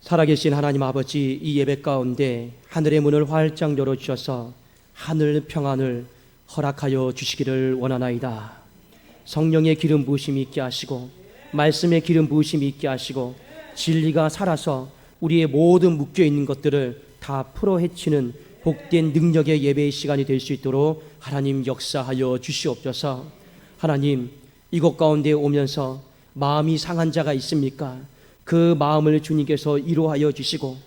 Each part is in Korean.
살아계신 하나님 아버지, 이 예배 가운데 하늘의 문을 활짝 열어주셔서 하늘 평안을 허락하여 주시기를 원하나이다. 성령의 기름 부으심이 있게 하시고 말씀의 기름 부으심이 있게 하시고 진리가 살아서 우리의 모든 묶여있는 것들을 다 풀어헤치는 복된 능력의 예배의 시간이 될 수 있도록 하나님 역사하여 주시옵소서. 하나님, 이곳 가운데 오면서 마음이 상한 자가 있습니까? 그 마음을 주님께서 위로하여 주시고,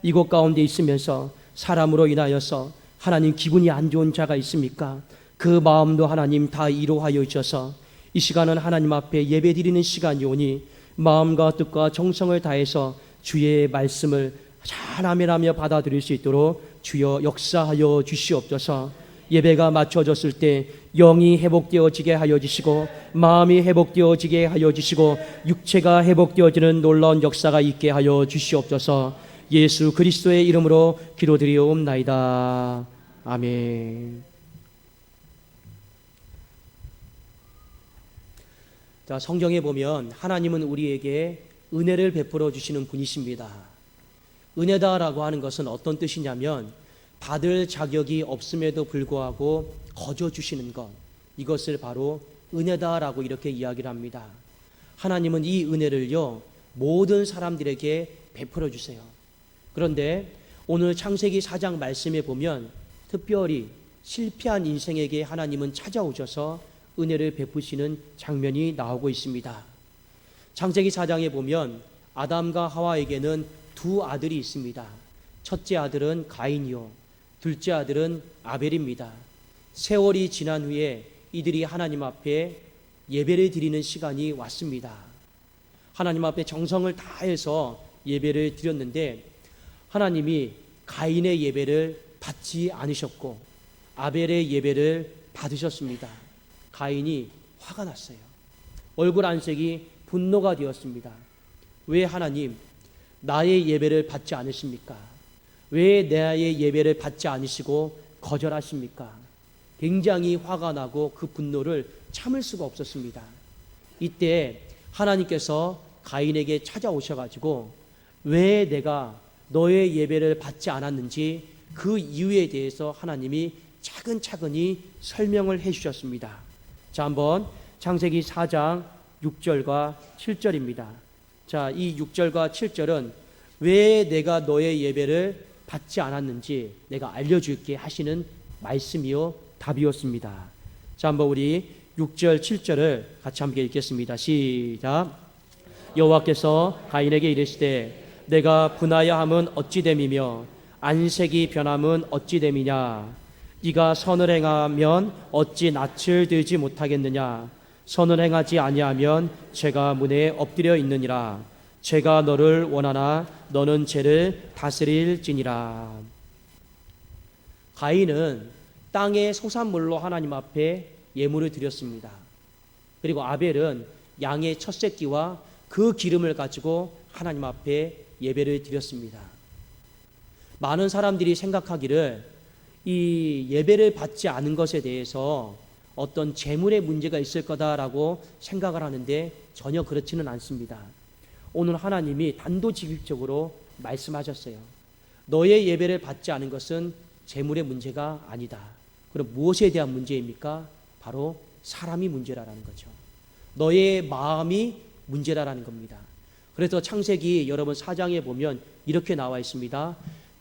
이곳 가운데 있으면서 사람으로 인하여서 하나님 기분이 안 좋은 자가 있습니까? 그 마음도 하나님 다 위로하여 주셔서 이 시간은 하나님 앞에 예배 드리는 시간이 오니 마음과 뜻과 정성을 다해서 주의 말씀을 잘 아멘하며 받아들일 수 있도록 주여 역사하여 주시옵소서. 예배가 맞춰졌을 때 영이 회복되어지게 하여 주시고 마음이 회복되어지게 하여 주시고 육체가 회복되어지는 놀라운 역사가 있게 하여 주시옵소서. 예수 그리스도의 이름으로 기도드리옵나이다. 아멘. 자, 성경에 보면 하나님은 우리에게 은혜를 베풀어 주시는 분이십니다. 은혜다라고 하는 것은 어떤 뜻이냐면 받을 자격이 없음에도 불구하고 거저 주시는 것, 이것을 바로 은혜다라고 이렇게 이야기를 합니다. 하나님은 이 은혜를요 모든 사람들에게 베풀어 주세요. 그런데 오늘 창세기 4장 말씀에 보면 특별히 실패한 인생에게 하나님은 찾아오셔서 은혜를 베푸시는 장면이 나오고 있습니다. 창세기 4장에 보면 아담과 하와에게는 두 아들이 있습니다. 첫째 아들은 가인이요, 둘째 아들은 아벨입니다. 세월이 지난 후에 이들이 하나님 앞에 예배를 드리는 시간이 왔습니다. 하나님 앞에 정성을 다해서 예배를 드렸는데 하나님이 가인의 예배를 받지 않으셨고 아벨의 예배를 받으셨습니다. 가인이 화가 났어요. 얼굴 안색이 분노가 되었습니다. 왜 하나님 나의 예배를 받지 않으십니까? 왜 나의 예배를 받지 않으시고 거절하십니까? 굉장히 화가 나고 그 분노를 참을 수가 없었습니다. 이때 하나님께서 가인에게 찾아오셔가지고 왜 내가 너의 예배를 받지 않았는지 그 이유에 대해서 하나님이 차근차근히 설명을 해주셨습니다. 자, 한번 창세기 4장 6절과 7절입니다. 자, 이 6절과 7절은 왜 내가 너의 예배를 받지 않았는지 내가 알려줄게 하시는 말씀이요 답이었습니다. 자, 한번 우리 6절 7절을 같이 함께 읽겠습니다. 시작. 여호와께서 가인에게 이르시되 내가 분하여 함은 어찌 됨이며 안색이 변함은 어찌 됨이냐? 네가 선을 행하면 어찌 낯을 들지 못하겠느냐? 선을 행하지 아니하면 죄가 문에 엎드려 있느니라. 죄가 너를 원하나 너는 죄를 다스릴지니라. 가인은 땅의 소산물로 하나님 앞에 예물을 드렸습니다. 그리고 아벨은 양의 첫 새끼와 그 기름을 가지고 하나님 앞에 예배를 드렸습니다. 많은 사람들이 생각하기를 이 예배를 받지 않은 것에 대해서 어떤 재물의 문제가 있을 거다라고 생각을 하는데 전혀 그렇지는 않습니다. 오늘 하나님이 단도직입적으로 말씀하셨어요. 너의 예배를 받지 않은 것은 재물의 문제가 아니다. 그럼 무엇에 대한 문제입니까? 바로 사람이 문제라는 거죠. 너의 마음이 문제라는 겁니다. 그래서 창세기 여러분 4장에 보면 이렇게 나와 있습니다.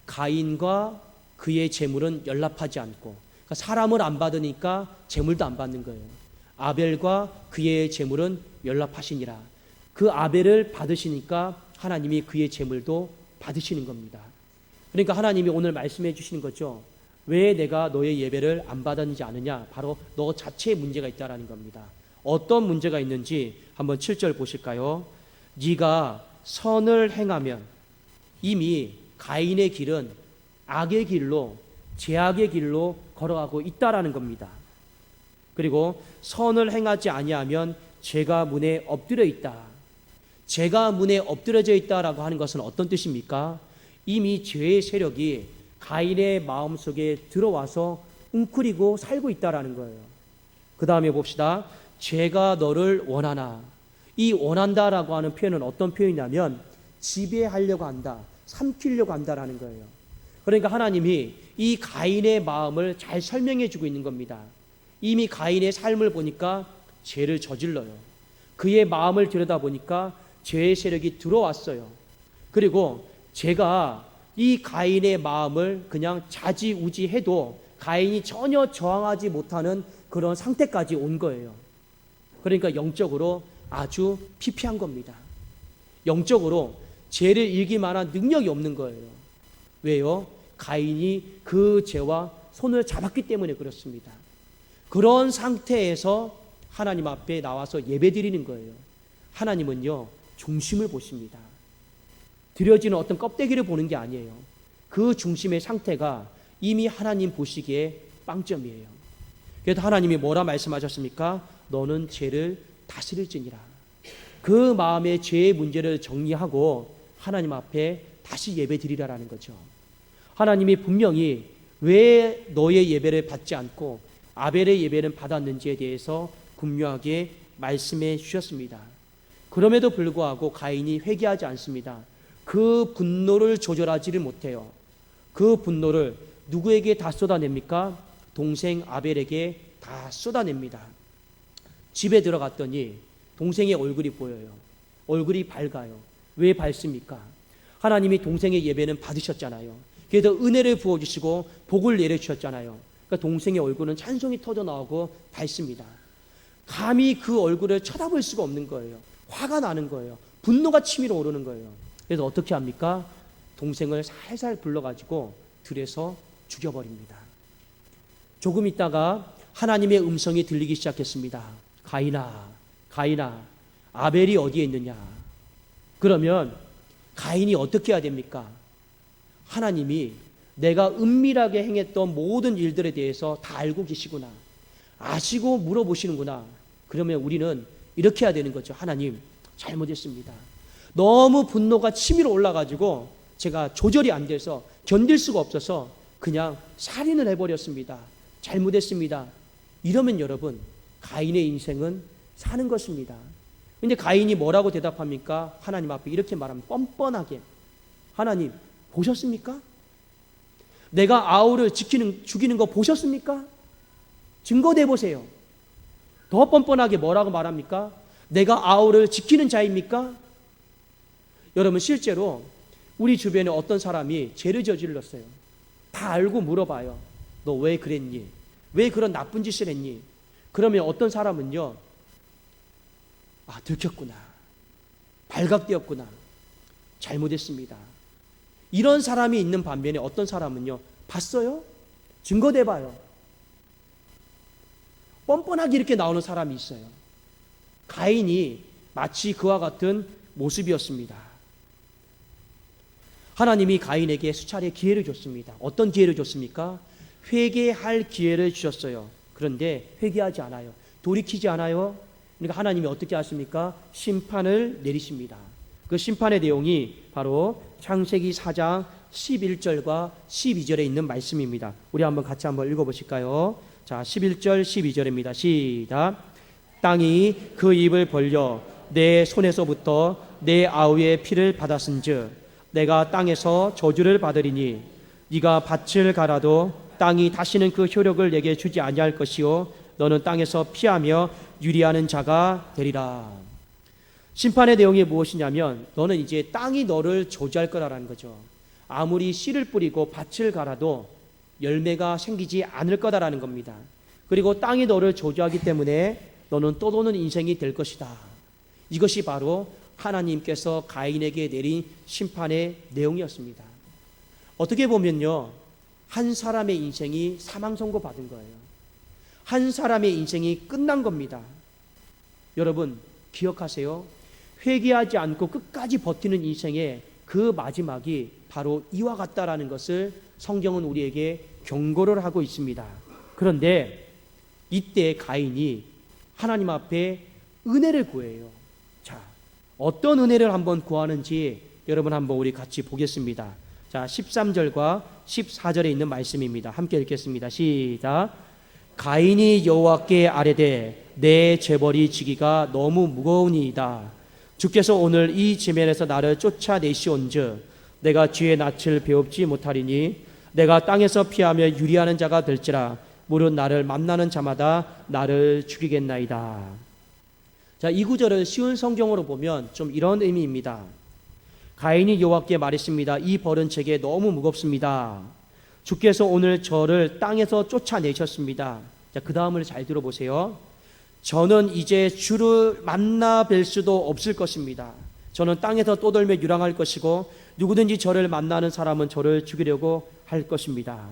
가인과 그의 재물은 연락하지 않고, 그러니까 사람을 안 받으니까 재물도 안 받는 거예요. 아벨과 그의 재물은 연락하시니라. 그 아벨을 받으시니까 하나님이 그의 재물도 받으시는 겁니다. 그러니까 하나님이 오늘 말씀해 주시는 거죠. 왜 내가 너의 예배를 안 받았는지 아느냐? 바로 너 자체에 문제가 있다라는 겁니다. 어떤 문제가 있는지 한번 7절 보실까요? 네가 선을 행하면, 이미 가인의 길은 악의 길로, 죄악의 길로 걸어가고 있다라는 겁니다. 그리고 선을 행하지 아니하면 죄가 문에 엎드려 있다. 죄가 문에 엎드려져 있다라고 하는 것은 어떤 뜻입니까? 이미 죄의 세력이 가인의 마음속에 들어와서 웅크리고 살고 있다라는 거예요. 그 다음에 봅시다. 죄가 너를 원하나. 이 원한다라고 하는 표현은 어떤 표현이냐면 지배하려고 한다, 삼키려고 한다라는 거예요. 그러니까 하나님이 이 가인의 마음을 잘 설명해 주고 있는 겁니다. 이미 가인의 삶을 보니까 죄를 저질러요. 그의 마음을 들여다보니까 죄의 세력이 들어왔어요. 그리고 제가 이 가인의 마음을 그냥 자지우지해도 가인이 전혀 저항하지 못하는 그런 상태까지 온 거예요. 그러니까 영적으로 아주 피폐한 겁니다. 영적으로 죄를 이길 만한 능력이 없는 거예요. 왜요? 가인이 그 죄와 손을 잡았기 때문에 그렇습니다. 그런 상태에서 하나님 앞에 나와서 예배드리는 거예요. 하나님은요, 중심을 보십니다. 드려지는 어떤 껍데기를 보는 게 아니에요. 그 중심의 상태가 이미 하나님 보시기에 빵점이에요. 그래서 하나님이 뭐라 말씀하셨습니까? 너는 죄를 다스릴지니라. 그 마음의 죄의 문제를 정리하고 하나님 앞에 다시 예배드리라라는 거죠. 하나님이 분명히 왜 너의 예배를 받지 않고 아벨의 예배는 받았는지에 대해서 분명하게 말씀해 주셨습니다. 그럼에도 불구하고 가인이 회개하지 않습니다. 그 분노를 조절하지를 못해요. 그 분노를 누구에게 다 쏟아냅니까? 동생 아벨에게 다 쏟아냅니다. 집에 들어갔더니 동생의 얼굴이 보여요. 얼굴이 밝아요. 왜 밝습니까? 하나님이 동생의 예배는 받으셨잖아요. 그래서 은혜를 부어주시고 복을 내려주셨잖아요. 그러니까 동생의 얼굴은 찬송이 터져 나오고 밝습니다. 감히 그 얼굴을 쳐다볼 수가 없는 거예요. 화가 나는 거예요. 분노가 치밀어 오르는 거예요. 그래서 어떻게 합니까? 동생을 살살 불러가지고 들에서 죽여버립니다. 조금 있다가 하나님의 음성이 들리기 시작했습니다. 가인아, 가인아, 아벨이 어디에 있느냐? 그러면 가인이 어떻게 해야 됩니까? 하나님이 내가 은밀하게 행했던 모든 일들에 대해서 다 알고 계시구나. 아시고 물어보시는구나. 그러면 우리는 이렇게 해야 되는 거죠. 하나님, 잘못했습니다. 너무 분노가 치밀어 올라가지고 제가 조절이 안 돼서 견딜 수가 없어서 그냥 살인을 해버렸습니다. 잘못했습니다. 이러면 여러분, 가인의 인생은 사는 것입니다. 근데 가인이 뭐라고 대답합니까? 하나님 앞에 이렇게 말하면 뻔뻔하게, 하나님 보셨습니까? 내가 아우를 죽이는 거 보셨습니까? 증거 대보세요. 더 뻔뻔하게 뭐라고 말합니까? 내가 아우를 지키는 자입니까? 여러분, 실제로 우리 주변에 어떤 사람이 죄를 저질렀어요. 다 알고 물어봐요. 너 왜 그랬니? 왜 그런 나쁜 짓을 했니? 그러면 어떤 사람은요, 아, 들켰구나, 발각되었구나, 잘못했습니다. 이런 사람이 있는 반면에 어떤 사람은요, 봤어요? 증거 대봐요. 뻔뻔하게 이렇게 나오는 사람이 있어요. 가인이 마치 그와 같은 모습이었습니다. 하나님이 가인에게 수차례 기회를 줬습니다. 어떤 기회를 줬습니까? 회개할 기회를 주셨어요. 그런데 회개하지 않아요. 돌이키지 않아요. 그러니까 하나님이 어떻게 하십니까? 심판을 내리십니다. 그 심판의 내용이 바로 창세기 4장 11절과 12절에 있는 말씀입니다. 우리 같이 한번 읽어보실까요? 자, 11절 12절입니다. 시작. 땅이 그 입을 벌려 내 손에서부터 내 아우의 피를 받았은즉 내가 땅에서 저주를 받으리니 네가 밭을 갈아도 땅이 다시는 그 효력을 내게 주지 아니할 것이요 너는 땅에서 피하며 유리하는 자가 되리라. 심판의 내용이 무엇이냐면 너는 이제 땅이 너를 저주할 거라는 거죠. 아무리 씨를 뿌리고 밭을 갈아도 열매가 생기지 않을 거다라는 겁니다. 그리고 땅이 너를 저주하기 때문에 너는 떠도는 인생이 될 것이다. 이것이 바로 하나님께서 가인에게 내린 심판의 내용이었습니다. 어떻게 보면요, 한 사람의 인생이 사망 선고 받은 거예요. 한 사람의 인생이 끝난 겁니다. 여러분 기억하세요. 회개하지 않고 끝까지 버티는 인생의 그 마지막이 바로 이와 같다라는 것을 성경은 우리에게 경고를 하고 있습니다. 그런데 이때 가인이 하나님 앞에 은혜를 구해요. 자, 어떤 은혜를 한번 구하는지 여러분 한번 우리 같이 보겠습니다. 자, 13절과 14절에 있는 말씀입니다. 함께 읽겠습니다. 시작. 가인이 여호와께 아뢰되 내 재벌이 지기가 너무 무거우니이다. 주께서 오늘 이 지면에서 나를 쫓아내시온즉 내가 쥐의 낯을 배웁지 못하리니 내가 땅에서 피하며 유리하는 자가 될지라 무릇 나를 만나는 자마다 나를 죽이겠나이다. 자, 이 구절을 쉬운 성경으로 보면 좀 이런 의미입니다. 가인이 여호와께 말했습니다. 이 벌은 제게 너무 무겁습니다. 주께서 오늘 저를 땅에서 쫓아내셨습니다. 자, 그 다음을 잘 들어보세요. 저는 이제 주를 만나 뵐 수도 없을 것입니다. 저는 땅에서 떠돌며 유랑할 것이고 누구든지 저를 만나는 사람은 저를 죽이려고 할 것입니다.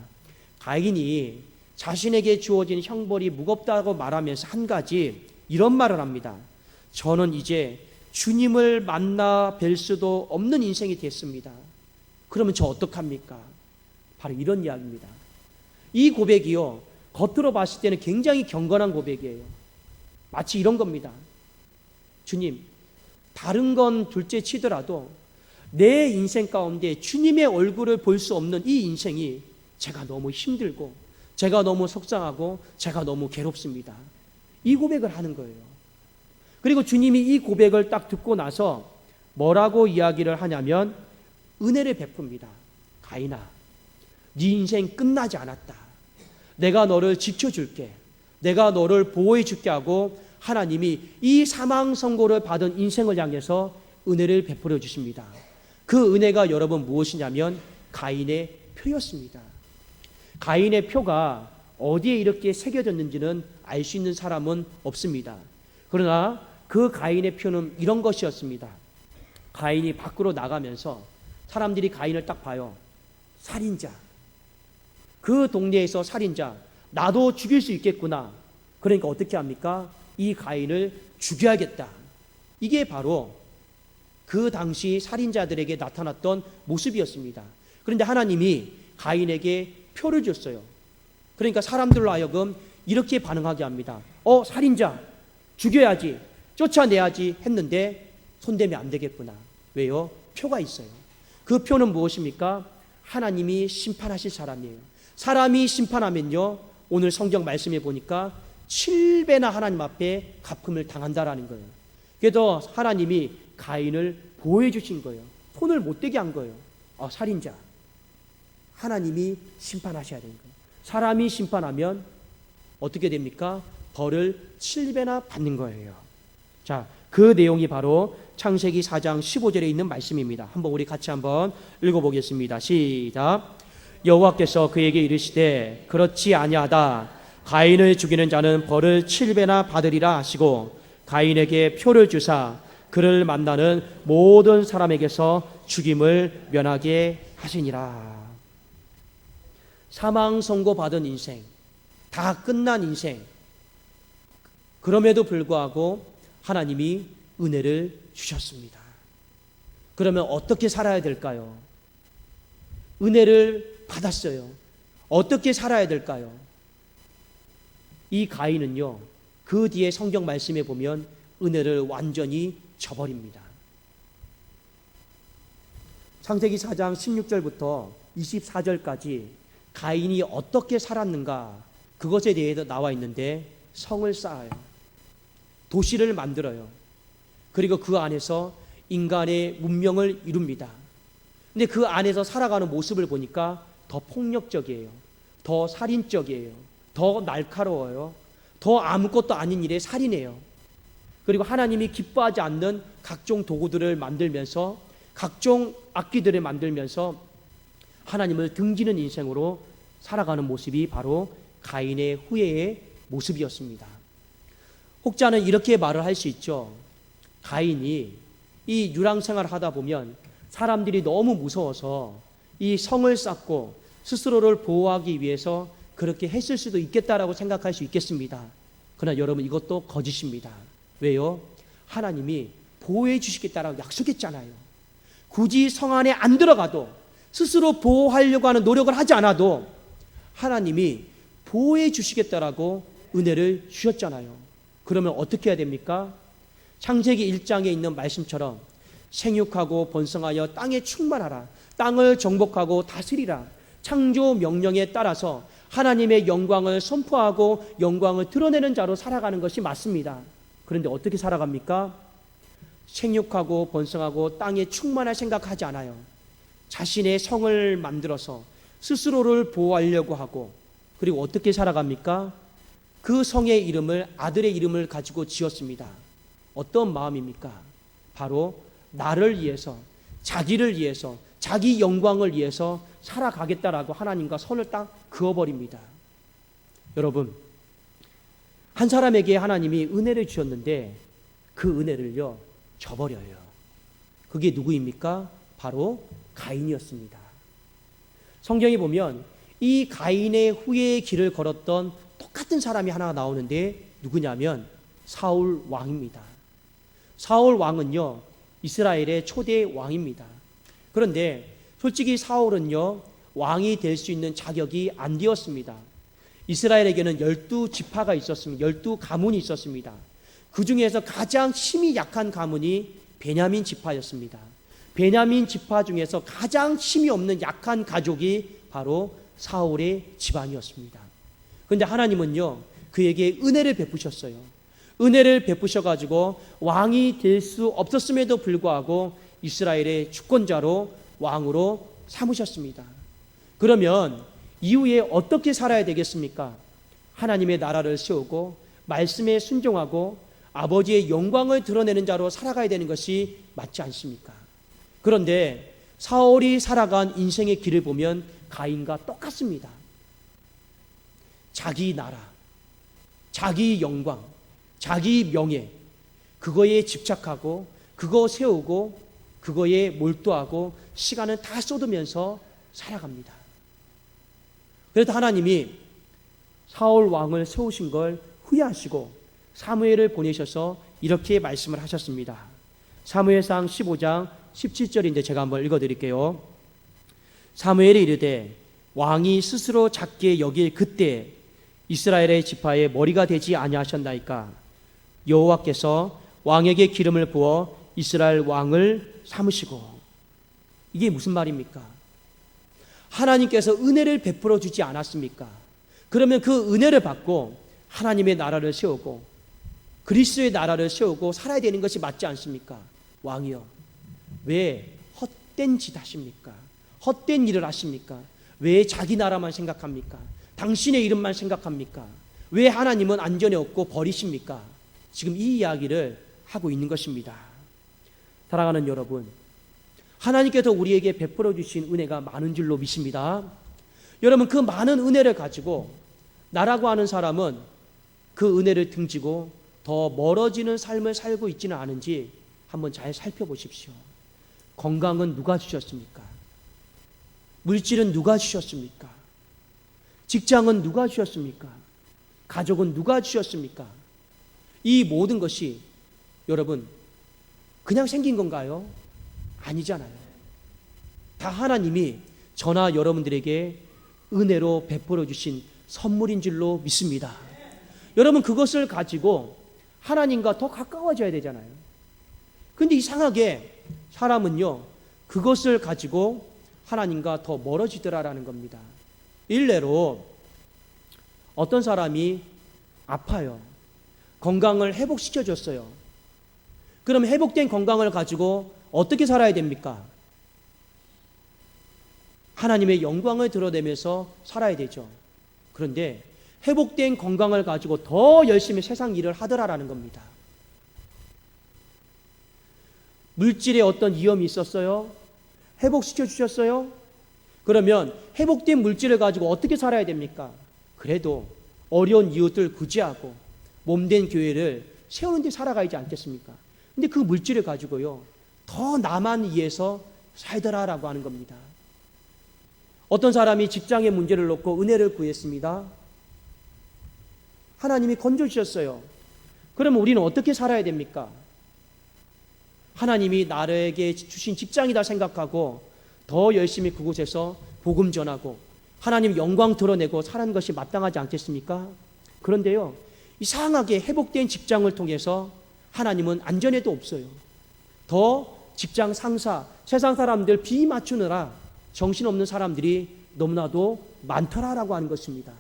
가인이 자신에게 주어진 형벌이 무겁다고 말하면서 한 가지 이런 말을 합니다. 저는 이제 주님을 만나 뵐 수도 없는 인생이 됐습니다. 그러면 저 어떡합니까? 바로 이런 이야기입니다. 이 고백이요, 겉으로 봤을 때는 굉장히 경건한 고백이에요. 마치 이런 겁니다. 주님, 다른 건 둘째 치더라도 내 인생 가운데 주님의 얼굴을 볼 수 없는 이 인생이 제가 너무 힘들고 제가 너무 속상하고 제가 너무 괴롭습니다. 이 고백을 하는 거예요. 그리고 주님이 이 고백을 딱 듣고 나서 뭐라고 이야기를 하냐면 은혜를 베풉니다. 가인아, 네 인생 끝나지 않았다. 내가 너를 지켜줄게. 내가 너를 보호해 줄게 하고 하나님이 이 사망 선고를 받은 인생을 향해서 은혜를 베풀어 주십니다. 그 은혜가 여러분 무엇이냐면 가인의 표였습니다. 가인의 표가 어디에 이렇게 새겨졌는지는 알 수 있는 사람은 없습니다. 그러나 그 가인의 표는 이런 것이었습니다. 가인이 밖으로 나가면서 사람들이 가인을 딱 봐요. 살인자. 그 동네에서 살인자. 나도 죽일 수 있겠구나. 그러니까 어떻게 합니까? 이 가인을 죽여야겠다. 이게 바로 그 당시 살인자들에게 나타났던 모습이었습니다. 그런데 하나님이 가인에게 표를 줬어요. 그러니까 사람들로 하여금 이렇게 반응하게 합니다. 살인자 죽여야지, 쫓아내야지 했는데 손대면 안 되겠구나. 왜요? 표가 있어요. 그 표는 무엇입니까? 하나님이 심판하실 사람이에요. 사람이 심판하면요, 오늘 성경 말씀에 보니까 7배나 하나님 앞에 갚음을 당한다라는 거예요. 그래서 하나님이 가인을 보호해 주신 거예요. 손을 못 대게 한 거예요. 살인자. 하나님이 심판하셔야 되는 거예요. 사람이 심판하면 어떻게 됩니까? 벌을 7배나 받는 거예요. 자, 그 내용이 바로 창세기 4장 15절에 있는 말씀입니다. 한번 우리 같이 한번 읽어보겠습니다. 시작. 여호와께서 그에게 이르시되 그렇지 아니하다. 가인을 죽이는 자는 벌을 7배나 받으리라 하시고 가인에게 표를 주사 그를 만나는 모든 사람에게서 죽임을 면하게 하시니라. 사망 선고 받은 인생, 다 끝난 인생. 그럼에도 불구하고 하나님이 은혜를 주셨습니다. 그러면 어떻게 살아야 될까요? 은혜를 받았어요. 어떻게 살아야 될까요? 이 가인은요, 그 뒤에 성경 말씀에 보면 은혜를 완전히 저버립니다. 창세기 4장 16절부터 24절까지 가인이 어떻게 살았는가, 그것에 대해서 나와 있는데 성을 쌓아요. 도시를 만들어요. 그리고 그 안에서 인간의 문명을 이룹니다. 근데 그 안에서 살아가는 모습을 보니까 더 폭력적이에요. 더 살인적이에요. 더 날카로워요. 더 아무것도 아닌 일에 살인해요. 그리고 하나님이 기뻐하지 않는 각종 도구들을 만들면서 각종 악기들을 만들면서 하나님을 등지는 인생으로 살아가는 모습이 바로 가인의 후예의 모습이었습니다. 혹자는 이렇게 말을 할 수 있죠. 가인이 이 유랑생활을 하다 보면 사람들이 너무 무서워서 이 성을 쌓고 스스로를 보호하기 위해서 그렇게 했을 수도 있겠다라고 생각할 수 있겠습니다. 그러나 여러분, 이것도 거짓입니다. 왜요? 하나님이 보호해 주시겠다라고 약속했잖아요. 굳이 성 안에 안 들어가도 스스로 보호하려고 하는 노력을 하지 않아도 하나님이 보호해 주시겠다라고 은혜를 주셨잖아요. 그러면 어떻게 해야 됩니까? 창세기 1장에 있는 말씀처럼 생육하고 번성하여 땅에 충만하라. 땅을 정복하고 다스리라. 창조 명령에 따라서 하나님의 영광을 선포하고 영광을 드러내는 자로 살아가는 것이 맞습니다. 그런데 어떻게 살아갑니까? 생육하고 번성하고 땅에 충만할 생각하지 않아요. 자신의 성을 만들어서 스스로를 보호하려고 하고, 그리고 어떻게 살아갑니까? 그 성의 이름을, 아들의 이름을 가지고 지었습니다. 어떤 마음입니까? 바로 나를 위해서, 자기를 위해서, 자기 영광을 위해서 살아가겠다라고 하나님과 선을 딱 그어버립니다. 여러분, 한 사람에게 하나님이 은혜를 주셨는데 그 은혜를요 저버려요. 그게 누구입니까? 바로 가인이었습니다. 성경에 보면 이 가인의 후예의 길을 걸었던 똑같은 사람이 하나 나오는데 누구냐면 사울 왕입니다. 사울 왕은요 이스라엘의 초대 왕입니다. 그런데 솔직히 사울은요 왕이 될 수 있는 자격이 안 되었습니다. 이스라엘에게는 12지파가 있었습니다. 12가문이 있었습니다. 그 중에서 가장 힘이 약한 가문이 베냐민 지파였습니다. 베냐민 지파 중에서 가장 힘이 없는 약한 가족이 바로 사울의 집안이었습니다. 그런데 하나님은요 그에게 은혜를 베푸셨어요. 은혜를 베푸셔가지고 왕이 될 수 없었음에도 불구하고 이스라엘의 주권자로 왕으로 삼으셨습니다. 그러면 이후에 어떻게 살아야 되겠습니까? 하나님의 나라를 세우고 말씀에 순종하고 아버지의 영광을 드러내는 자로 살아가야 되는 것이 맞지 않습니까? 그런데 사울이 살아간 인생의 길을 보면 가인과 똑같습니다. 자기 나라, 자기 영광, 자기 명예, 그거에 집착하고 그거 세우고 그거에 몰두하고 시간을 다 쏟으면서 살아갑니다. 그래서 하나님이 사울 왕을 세우신 걸 후회하시고 사무엘을 보내셔서 이렇게 말씀을 하셨습니다. 사무엘상 15장 17절인데 제가 한번 읽어드릴게요. 사무엘이 이르되 왕이 스스로 작게 여길 그때 이스라엘의 지파의 머리가 되지 아니하셨나이까. 여호와께서 왕에게 기름을 부어 이스라엘 왕을 삼으시고. 이게 무슨 말입니까? 하나님께서 은혜를 베풀어 주지 않았습니까? 그러면 그 은혜를 받고 하나님의 나라를 세우고 그리스도의 나라를 세우고 살아야 되는 것이 맞지 않습니까? 왕이요, 왜 헛된 짓 하십니까? 헛된 일을 하십니까? 왜 자기 나라만 생각합니까? 당신의 이름만 생각합니까? 왜 하나님은 안전에 없고 버리십니까? 지금 이 이야기를 하고 있는 것입니다. 사랑하는 여러분, 하나님께서 우리에게 베풀어 주신 은혜가 많은 줄로 믿습니다. 여러분, 그 많은 은혜를 가지고 나라고 하는 사람은 그 은혜를 등지고 더 멀어지는 삶을 살고 있지는 않은지 한번 잘 살펴보십시오. 건강은 누가 주셨습니까? 물질은 누가 주셨습니까? 직장은 누가 주셨습니까? 가족은 누가 주셨습니까? 이 모든 것이 여러분 그냥 생긴 건가요? 아니잖아요. 다 하나님이 저나 여러분들에게 은혜로 베풀어 주신 선물인 줄로 믿습니다. 여러분, 그것을 가지고 하나님과 더 가까워져야 되잖아요. 그런데 이상하게 사람은요 그것을 가지고 하나님과 더 멀어지더라라는 겁니다. 일례로 어떤 사람이 아파요. 건강을 회복시켜줬어요. 그럼 회복된 건강을 가지고 어떻게 살아야 됩니까? 하나님의 영광을 드러내면서 살아야 되죠. 그런데 회복된 건강을 가지고 더 열심히 세상 일을 하더라라는 겁니다. 물질에 어떤 위험이 있었어요? 회복시켜 주셨어요? 그러면 회복된 물질을 가지고 어떻게 살아야 됩니까? 그래도 어려운 이웃들 구제하고 몸된 교회를 세우는 데 살아가야지 않겠습니까? 근데 그 물질을 가지고요 더 나만 위해서 살더라라고 하는 겁니다. 어떤 사람이 직장의 문제를 놓고 은혜를 구했습니다. 하나님이 건져주셨어요. 그러면 우리는 어떻게 살아야 됩니까? 하나님이 나에게 주신 직장이다 생각하고 더 열심히 그곳에서 복음 전하고 하나님 영광 드러내고 사는 것이 마땅하지 않겠습니까? 그런데요 이상하게 회복된 직장을 통해서 하나님은 안전에도 없어요. 더 직장 상사, 세상 사람들 비 맞추느라 정신없는 사람들이 너무나도 많더라라고 하는 것입니다.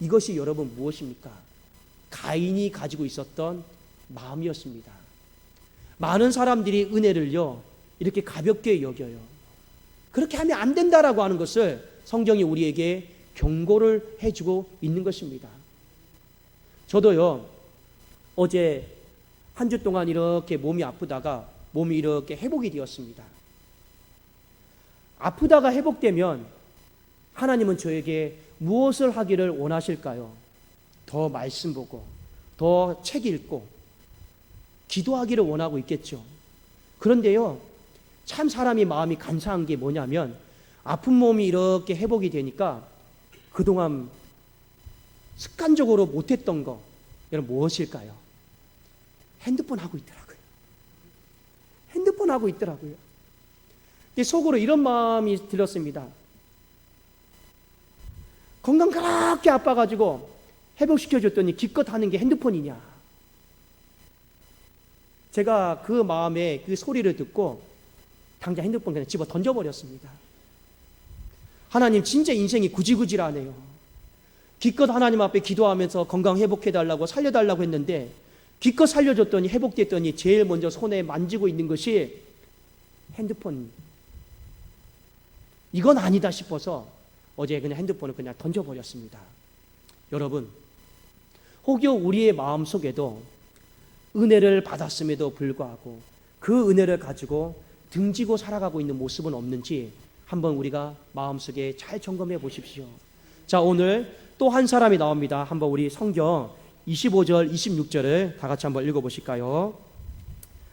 이것이 여러분 무엇입니까? 가인이 가지고 있었던 마음이었습니다. 많은 사람들이 은혜를요 이렇게 가볍게 여겨요. 그렇게 하면 안 된다라고 하는 것을 성경이 우리에게 경고를 해주고 있는 것입니다. 저도요 어제 한 주 동안 이렇게 몸이 아프다가 몸이 이렇게 회복이 되었습니다. 아프다가 회복되면 하나님은 저에게 무엇을 하기를 원하실까요? 더 말씀 보고 더 책 읽고 기도하기를 원하고 있겠죠. 그런데요 참 사람이 마음이 간사한 게 뭐냐면 아픈 몸이 이렇게 회복이 되니까 그동안 습관적으로 못했던 거 여러분 무엇일까요? 핸드폰 하고 있더라고요. 핸드폰 하고 있더라고요. 속으로 이런 마음이 들었습니다. 건강 그렇게 아파가지고 회복시켜줬더니 기껏 하는 게 핸드폰이냐. 제가 그 마음에 그 소리를 듣고 당장 핸드폰 그냥 집어 던져버렸습니다. 하나님 진짜 인생이 구질구질하네요. 기껏 하나님 앞에 기도하면서 건강 회복해달라고 살려달라고 했는데 기껏 살려줬더니 회복됐더니 제일 먼저 손에 만지고 있는 것이 핸드폰. 이건 아니다 싶어서 어제 그냥 핸드폰을 그냥 던져버렸습니다. 여러분, 혹여 우리의 마음속에도 은혜를 받았음에도 불구하고 그 은혜를 가지고 등지고 살아가고 있는 모습은 없는지 한번 우리가 마음속에 잘 점검해 보십시오. 자, 오늘 또 한 사람이 나옵니다. 한번 우리 성경 25절, 26절을 다 같이 한번 읽어보실까요?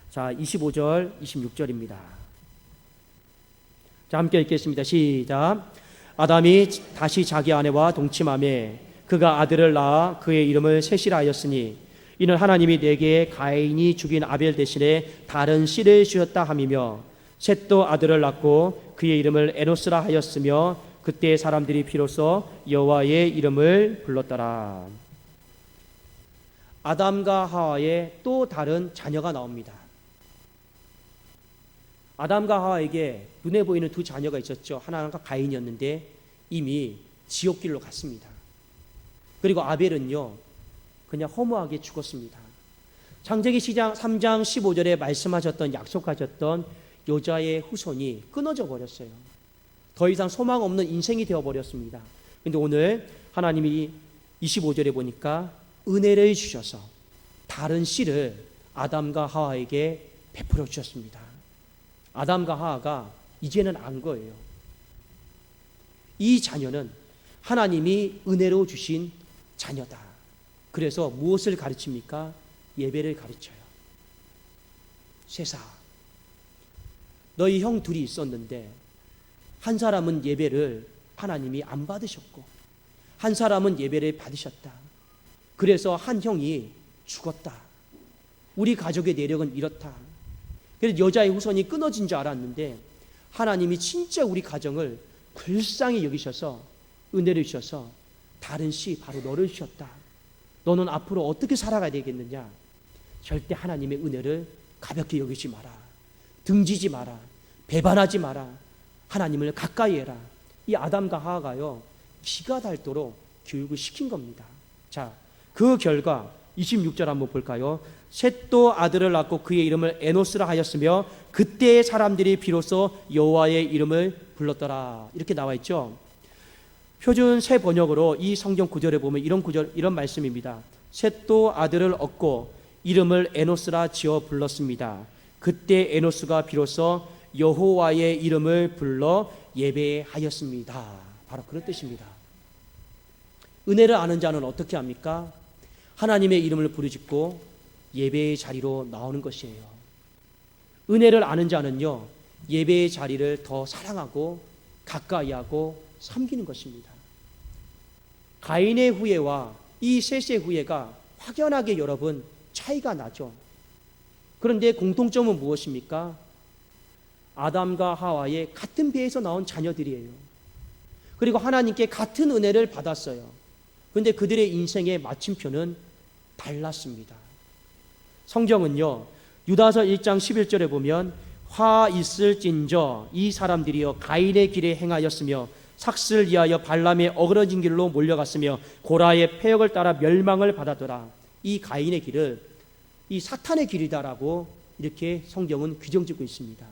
자, 25절, 26절입니다. 자, 함께 읽겠습니다. 시작. 아담이 다시 자기 아내와 동침하매 그가 아들을 낳아 그의 이름을 셋이라 하였으니 이는 하나님이 내게 가인이 죽인 아벨 대신에 다른 씨를 주셨다 함이며 셋도 아들을 낳고 그의 이름을 에노스라 하였으며 그때 사람들이 비로소 여호와의 이름을 불렀더라. 아담과 하와의 또 다른 자녀가 나옵니다. 아담과 하와에게 눈에 보이는 두 자녀가 있었죠. 하나가 가인이었는데 이미 지옥길로 갔습니다. 그리고 아벨은요 그냥 허무하게 죽었습니다. 창세기 3장 15절에 말씀하셨던 약속하셨던 여자의 후손이 끊어져 버렸어요. 더 이상 소망 없는 인생이 되어버렸습니다. 그런데 오늘 하나님이 25절에 보니까 은혜를 주셔서 다른 씨를 아담과 하와에게 베풀어 주셨습니다. 아담과 하와가 이제는 안 거예요. 이 자녀는 하나님이 은혜로 주신 자녀다. 그래서 무엇을 가르칩니까? 예배를 가르쳐요. 쇠사, 너희 형 둘이 있었는데 한 사람은 예배를 하나님이 안 받으셨고 한 사람은 예배를 받으셨다. 그래서 한 형이 죽었다. 우리 가족의 내력은 이렇다. 그래서 여자의 후손이 끊어진 줄 알았는데 하나님이 진짜 우리 가정을 불쌍히 여기셔서 은혜를 주셔서 다른 씨 바로 너를 주셨다. 너는 앞으로 어떻게 살아가야 되겠느냐? 절대 하나님의 은혜를 가볍게 여기지 마라. 등지지 마라. 배반하지 마라. 하나님을 가까이 해라. 이 아담과 하와가요 기가 닳도록 교육을 시킨 겁니다. 자, 그 결과 26절 한번 볼까요? 셋도 아들을 낳고 그의 이름을 에노스라 하였으며 그때의 사람들이 비로소 여호와의 이름을 불렀더라. 이렇게 나와 있죠. 표준 새 번역으로 이 성경 구절에 보면 이런 말씀입니다. 셋도 아들을 얻고 이름을 에노스라 지어 불렀습니다. 그때 에노스가 비로소 여호와의 이름을 불러 예배하였습니다. 바로 그런 뜻입니다. 은혜를 아는 자는 어떻게 합니까? 하나님의 이름을 부르짖고 예배의 자리로 나오는 것이에요. 은혜를 아는 자는요 예배의 자리를 더 사랑하고 가까이하고 섬기는 것입니다. 가인의 후예와 이 셋의 후예가 확연하게 여러분 차이가 나죠. 그런데 공통점은 무엇입니까? 아담과 하와의 같은 배에서 나온 자녀들이에요. 그리고 하나님께 같은 은혜를 받았어요. 그런데 그들의 인생의 마침표는 달랐습니다. 성경은요 유다서 1장 11절에 보면 화 있을진저 이 사람들이여 가인의 길에 행하였으며 삭슬 위하여 발람의 어그러진 길로 몰려갔으며 고라의 패역을 따라 멸망을 받았더라. 이 가인의 길을 이 사탄의 길이다라고 이렇게 성경은 규정짓고 있습니다.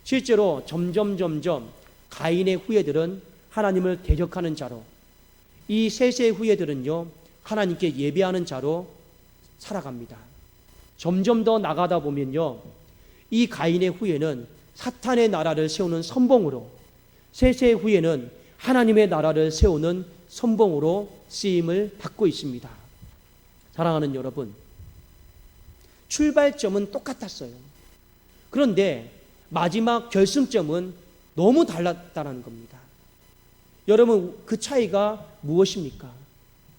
실제로 점점 가인의 후예들은 하나님을 대적하는 자로, 이 셋의 후예들은요 하나님께 예배하는 자로 살아갑니다. 점점 더 나가다 보면요 이 가인의 후예는 사탄의 나라를 세우는 선봉으로, 셋의 후예는 하나님의 나라를 세우는 선봉으로 쓰임을 받고 있습니다. 사랑하는 여러분, 출발점은 똑같았어요. 그런데 마지막 결승점은 너무 달랐다는 겁니다. 여러분, 그 차이가 무엇입니까?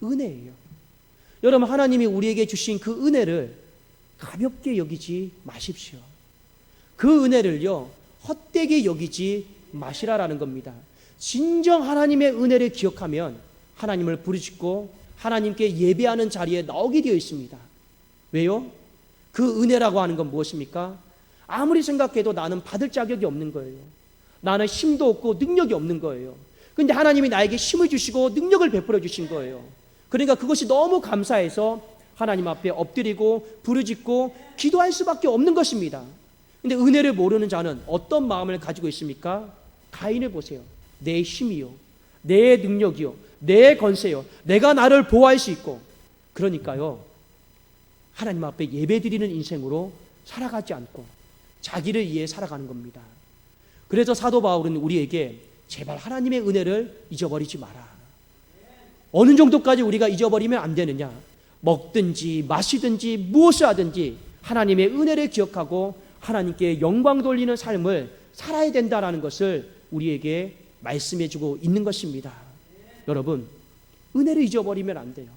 은혜예요. 여러분, 하나님이 우리에게 주신 그 은혜를 가볍게 여기지 마십시오. 그 은혜를요 헛되게 여기지 마시라라는 겁니다. 진정 하나님의 은혜를 기억하면 하나님을 부르짖고 하나님께 예배하는 자리에 나오게 되어 있습니다. 왜요? 그 은혜라고 하는 건 무엇입니까? 아무리 생각해도 나는 받을 자격이 없는 거예요. 나는 힘도 없고 능력이 없는 거예요. 그런데 하나님이 나에게 힘을 주시고 능력을 베풀어 주신 거예요. 그러니까 그것이 너무 감사해서 하나님 앞에 엎드리고 부르짖고 기도할 수밖에 없는 것입니다. 그런데 은혜를 모르는 자는 어떤 마음을 가지고 있습니까? 가인을 보세요. 내 힘이요, 내 능력이요, 내 권세요, 내가 나를 보호할 수 있고, 그러니까요 하나님 앞에 예배드리는 인생으로 살아가지 않고 자기를 위해 살아가는 겁니다. 그래서 사도 바울은 우리에게 제발 하나님의 은혜를 잊어버리지 마라. 어느 정도까지 우리가 잊어버리면 안 되느냐? 먹든지 마시든지 무엇을 하든지 하나님의 은혜를 기억하고 하나님께 영광 돌리는 삶을 살아야 된다는 것을 우리에게 말씀해 주고 있는 것입니다. 여러분, 은혜를 잊어버리면 안 돼요.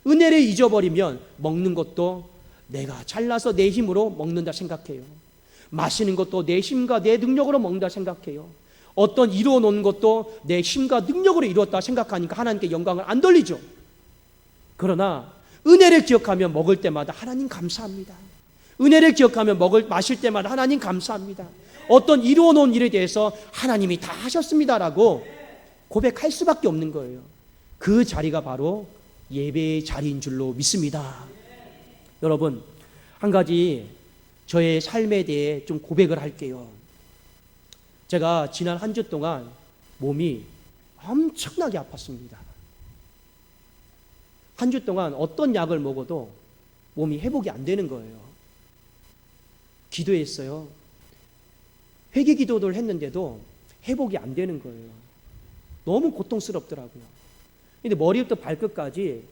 은혜를 잊어버리면 먹는 것도 내가 잘나서 내 힘으로 먹는다 생각해요. 마시는 것도 내 힘과 내 능력으로 먹는다 생각해요. 어떤 이루어 놓은 것도 내 힘과 능력으로 이루었다 생각하니까 하나님께 영광을 안 돌리죠. 그러나 은혜를 기억하면 먹을 때마다 하나님 감사합니다. 은혜를 기억하면 마실 때마다 하나님 감사합니다. 어떤 이루어 놓은 일에 대해서 하나님이 다 하셨습니다라고 고백할 수밖에 없는 거예요. 그 자리가 바로 예배의 자리인 줄로 믿습니다. 여러분, 한 가지 저의 삶에 대해 좀 고백을 할게요. 제가 지난 한 주 동안 몸이 엄청나게 아팠습니다. 한 주 동안 어떤 약을 먹어도 몸이 회복이 안 되는 거예요. 기도했어요. 회개 기도를 했는데도 회복이 안 되는 거예요. 너무 고통스럽더라고요. 근데 머리부터 발끝까지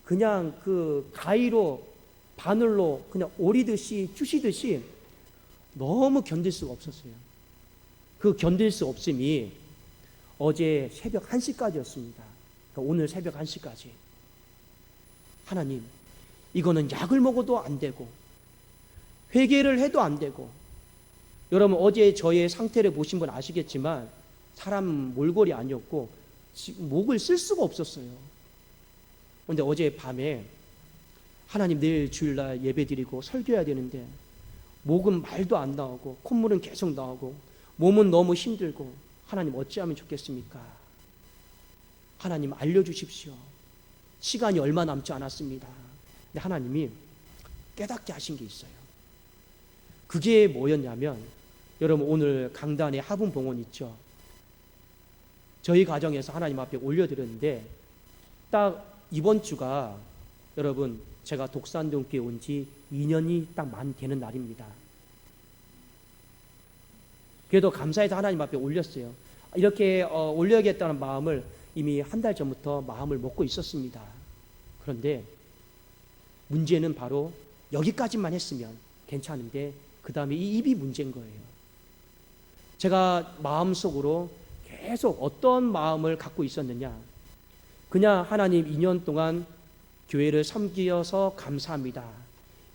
그냥 그 가위로 바늘로 그냥 오리듯이 쑤시듯이 너무 견딜 수가 없었어요. 그 견딜 수 없음이 어제 새벽 1시까지였습니다. 그러니까 오늘 새벽 1시까지. 하나님, 이거는 약을 먹어도 안 되고 회개를 해도 안 되고, 여러분 어제 저의 상태를 보신 분 아시겠지만 사람 몰골이 아니었고 목을 쓸 수가 없었어요. 그런데 어제 밤에 하나님 내일 주일날 예배드리고 설교해야 되는데 목은 말도 안 나오고 콧물은 계속 나오고 몸은 너무 힘들고, 하나님 어찌하면 좋겠습니까? 하나님 알려주십시오. 시간이 얼마 남지 않았습니다. 근데 하나님이 깨닫게 하신 게 있어요. 그게 뭐였냐면, 여러분 오늘 강단에 화분 봉헌 있죠. 저희 가정에서 하나님 앞에 올려드렸는데 딱 이번 주가 여러분 제가 독산동교회 온 지 2년이 딱 만 되는 날입니다. 그래도 감사해서 하나님 앞에 올렸어요. 이렇게 올려야겠다는 마음을 이미 한 달 전부터 마음을 먹고 있었습니다. 그런데 문제는 바로 여기까지만 했으면 괜찮은데 그 다음에 이 입이 문제인 거예요. 제가 마음속으로 계속 어떤 마음을 갖고 있었느냐, 그냥 하나님 2년 동안 교회를 섬기어서 감사합니다.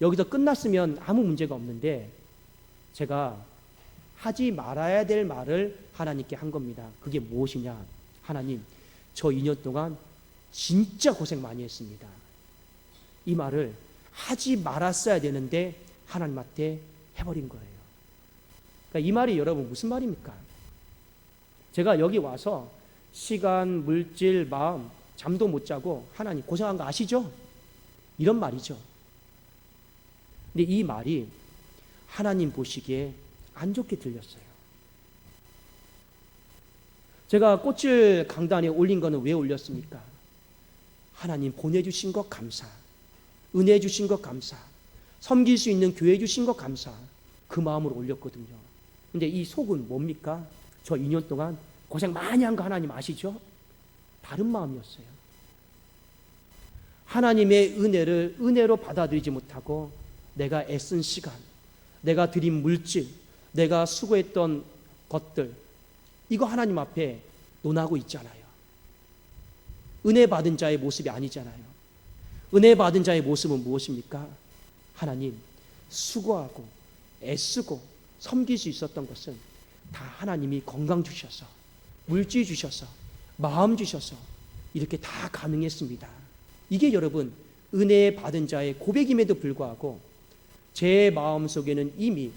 여기서 끝났으면 아무 문제가 없는데 제가 하지 말아야 될 말을 하나님께 한 겁니다. 그게 무엇이냐? 하나님, 저 2년 동안 진짜 고생 많이 했습니다. 이 말을 하지 말았어야 되는데 하나님한테 해버린 거예요. 그러니까 이 말이 여러분 무슨 말입니까? 제가 여기 와서 시간, 물질, 마음, 잠도 못 자고 하나님 고생한 거 아시죠? 이런 말이죠. 근데 이 말이 하나님 보시기에 안 좋게 들렸어요. 제가 꽃을 강단에 올린 거는 왜 올렸습니까? 하나님 보내주신 것 감사, 은혜 주신 것 감사, 섬길 수 있는 교회 주신 것 감사, 그 마음으로 올렸거든요. 근데 이 속은 뭡니까? 저 2년 동안 고생 많이 한 거 하나님 아시죠? 다른 마음이었어요. 하나님의 은혜를 은혜로 받아들이지 못하고 내가 애쓴 시간, 내가 드린 물질, 내가 수고했던 것들, 이거 하나님 앞에 논하고 있잖아요. 은혜 받은 자의 모습이 아니잖아요. 은혜 받은 자의 모습은 무엇입니까? 하나님, 수고하고 애쓰고 섬길 수 있었던 것은 다 하나님이 건강 주셔서, 물질 주셔서, 마음 주셔서 이렇게 다 가능했습니다. 이게 여러분 은혜 받은 자의 고백임에도 불구하고 제 마음속에는 이미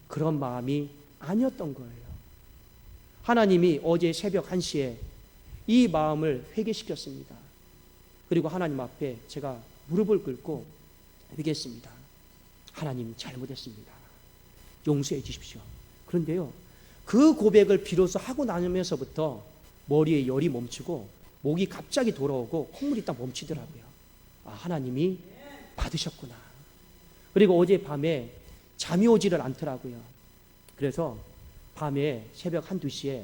그런 마음이 아니었던 거예요. 하나님이 어제 새벽 1시에 이 마음을 회개시켰습니다. 그리고 하나님 앞에 제가 무릎을 꿇고 회개했습니다. 하나님 잘못했습니다. 용서해 주십시오. 그런데요, 그 고백을 비로소 하고 나면서부터 머리에 열이 멈추고 목이 갑자기 돌아오고 콧물이 딱 멈추더라고요. 아, 하나님이 받으셨구나. 그리고 어제 밤에 잠이 오지를 않더라고요. 그래서 밤에 새벽 1, 2시에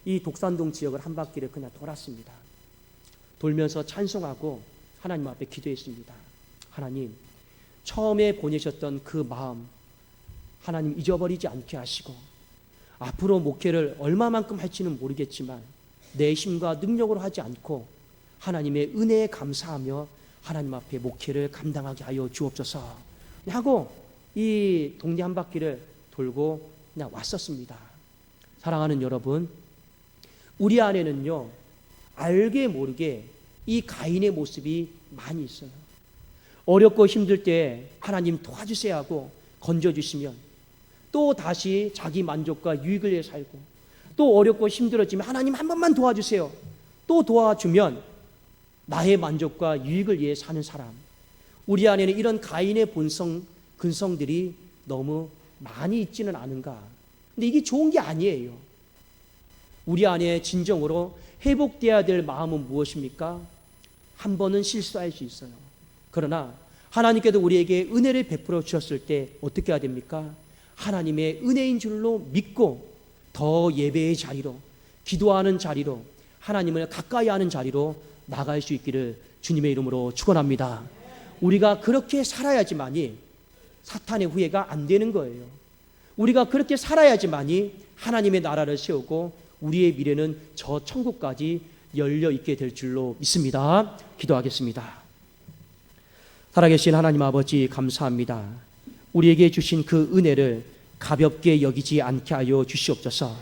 이 독산동 지역을 한 바퀴를 그냥 돌았습니다. 돌면서 찬송하고 하나님 앞에 기도했습니다. 하나님, 처음에 보내셨던 그 마음 하나님 잊어버리지 않게 하시고 앞으로 목회를 얼마만큼 할지는 모르겠지만 내 힘과 능력으로 하지 않고 하나님의 은혜에 감사하며 하나님 앞에 목회를 감당하게 하여 주옵소서 하고 이 동네 한 바퀴를 돌고 그냥 왔었습니다. 사랑하는 여러분, 우리 안에는요, 알게 모르게 이 가인의 모습이 많이 있어요. 어렵고 힘들 때 하나님 도와주세요 하고 건져주시면 또 다시 자기 만족과 유익을 위해 살고, 또 어렵고 힘들어지면 하나님 한 번만 도와주세요, 또 도와주면 나의 만족과 유익을 위해 사는 사람. 우리 안에는 이런 가인의 근성들이 너무 많이 있지는 않은가. 근데 이게 좋은 게 아니에요. 우리 안에 진정으로 회복되어야 될 마음은 무엇입니까? 한 번은 실수할 수 있어요. 그러나 하나님께도 우리에게 은혜를 베풀어 주셨을 때 어떻게 해야 됩니까? 하나님의 은혜인 줄로 믿고 더 예배의 자리로, 기도하는 자리로, 하나님을 가까이 하는 자리로 나갈 수 있기를 주님의 이름으로 축원합니다. 우리가 그렇게 살아야지만이 사탄의 후회가 안 되는 거예요. 우리가 그렇게 살아야지만이 하나님의 나라를 세우고 우리의 미래는 저 천국까지 열려 있게 될 줄로 믿습니다. 기도하겠습니다. 살아계신 하나님 아버지, 감사합니다. 우리에게 주신 그 은혜를 가볍게 여기지 않게 하여 주시옵소서.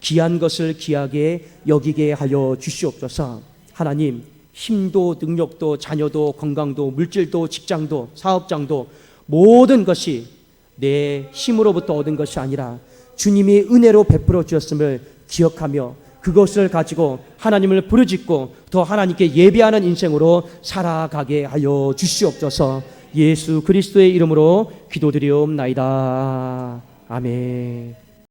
귀한 것을 귀하게 여기게 하여 주시옵소서. 하나님, 힘도 능력도 자녀도 건강도 물질도 직장도 사업장도 모든 것이 내 힘으로부터 얻은 것이 아니라 주님이 은혜로 베풀어 주셨음을 기억하며 그것을 가지고 하나님을 부르짖고 더 하나님께 예배하는 인생으로 살아가게 하여 주시옵소서. 예수 그리스도의 이름으로 기도드리옵나이다. 아멘.